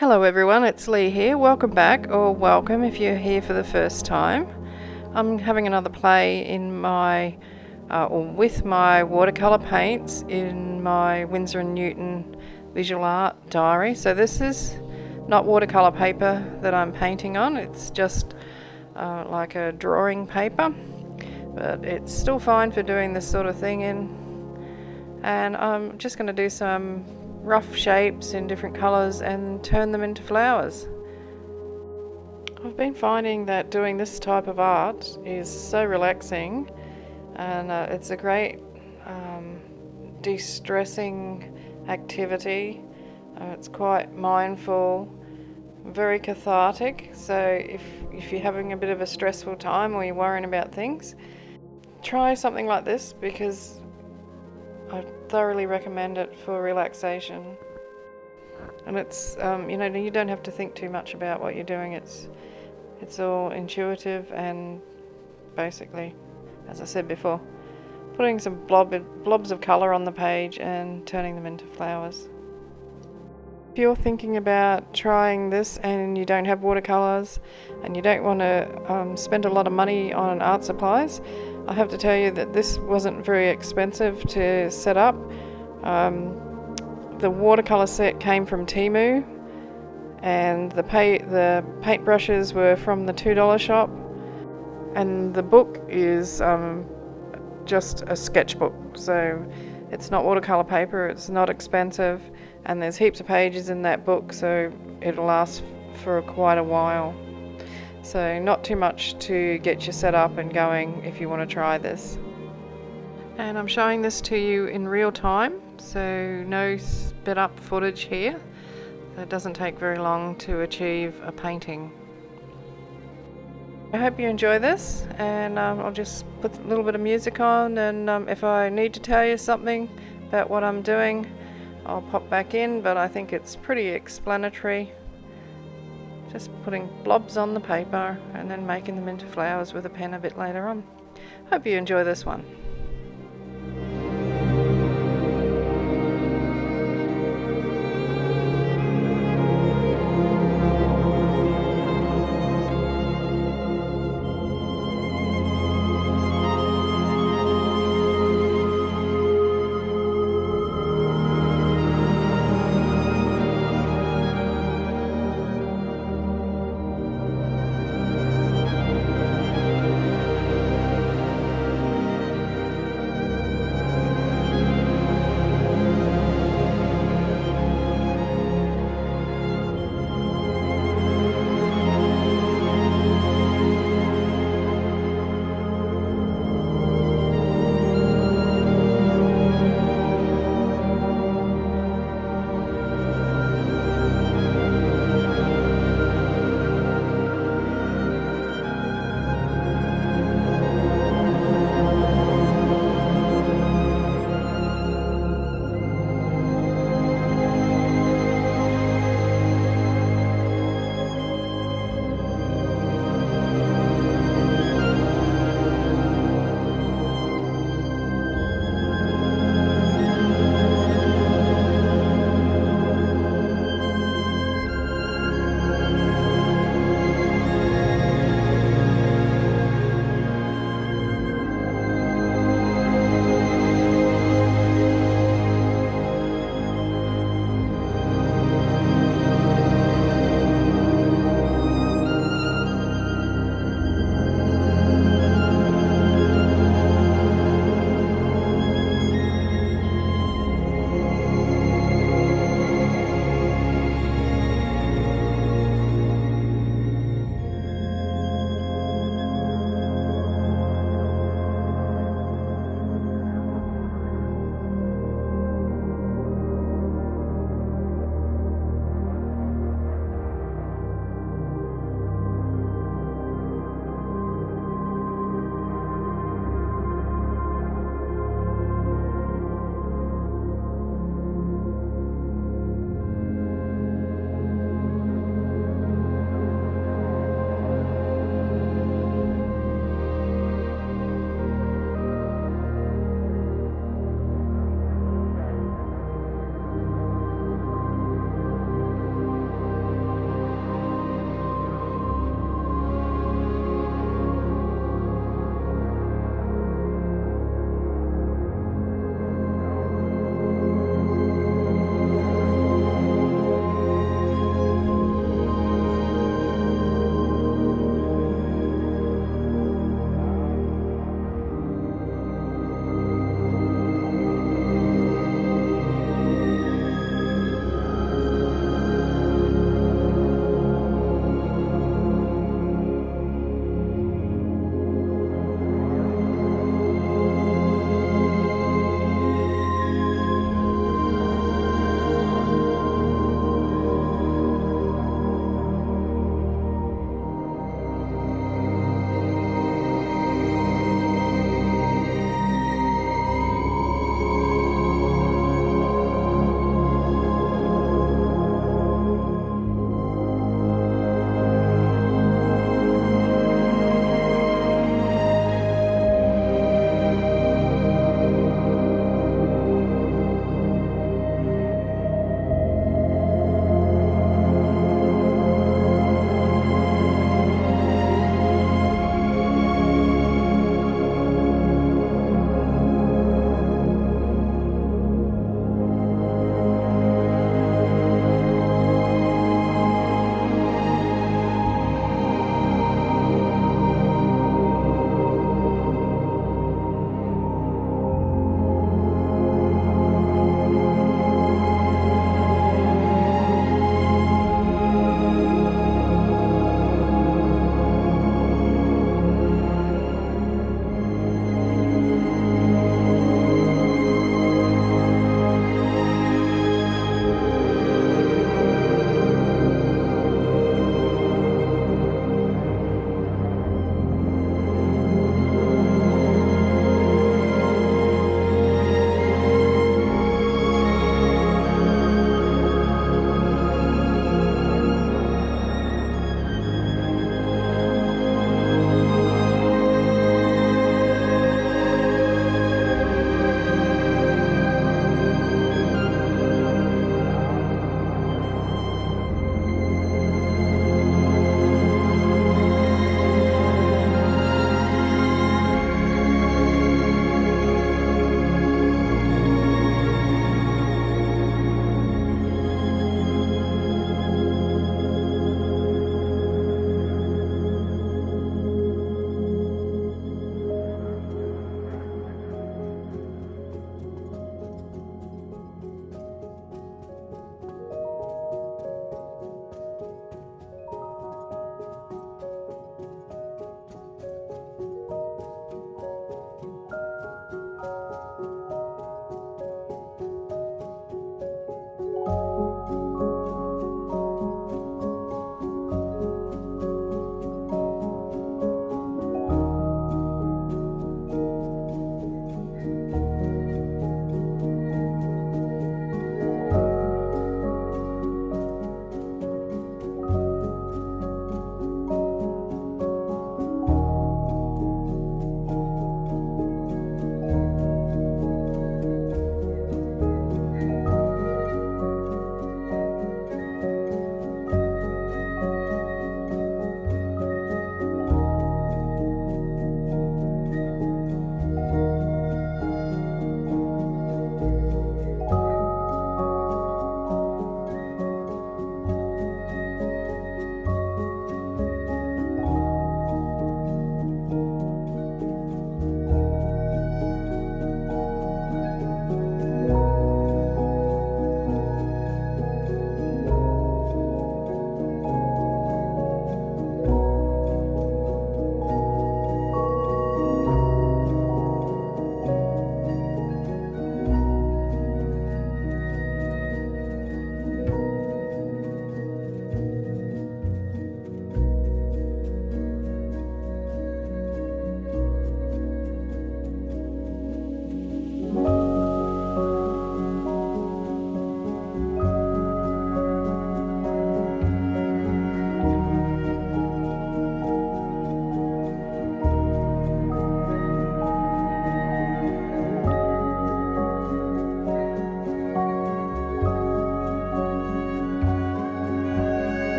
Hello everyone, it's Leigh here. Welcome back, or welcome if you're here for the first time. I'm having another play in my, or with my watercolour paints in my Windsor & Newton visual art diary. So this is not watercolour paper that I'm painting on, it's just like a drawing paper, but it's still fine for doing this sort of thing in. And I'm just going to do some rough shapes in different colours and turn them into flowers. I've been finding that doing this type of art is so relaxing, and it's a great de-stressing activity. It's quite mindful, very cathartic, so if you're having a bit of a stressful time or you're worrying about things, try something like this because I thoroughly recommend it for relaxation. And it's, you don't have to think too much about what you're doing. It's all intuitive and basically, as I said before, putting some blobs of colour on the page and turning them into flowers. If you're thinking about trying this and you don't have watercolours and you don't want to spend a lot of money on art supplies, I have to tell you that this wasn't very expensive to set up. The watercolour set came from Temu, and the paint brushes were from the $2 shop, and the book is just a sketchbook, so it's not watercolour paper, it's not expensive, and there's heaps of pages in that book, so it'll last for quite a while. So not too much to get you set up and going if you want to try this. And I'm showing this to you in real time, so no sped up footage here. It doesn't take very long to achieve a painting. I hope you enjoy this, and I'll just put a little bit of music on, and if I need to tell you something about what I'm doing, I'll pop back in, but I think it's pretty explanatory. Just putting blobs on the paper and then making them into flowers with a pen a bit later on. Hope you enjoy this one.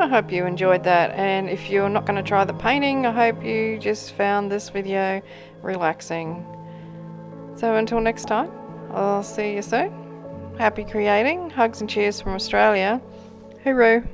I hope you enjoyed that, and if you're not going to try the painting, I hope you just found this video relaxing. So until next time, I'll see you soon. Happy creating, hugs and cheers from Australia. Hooroo!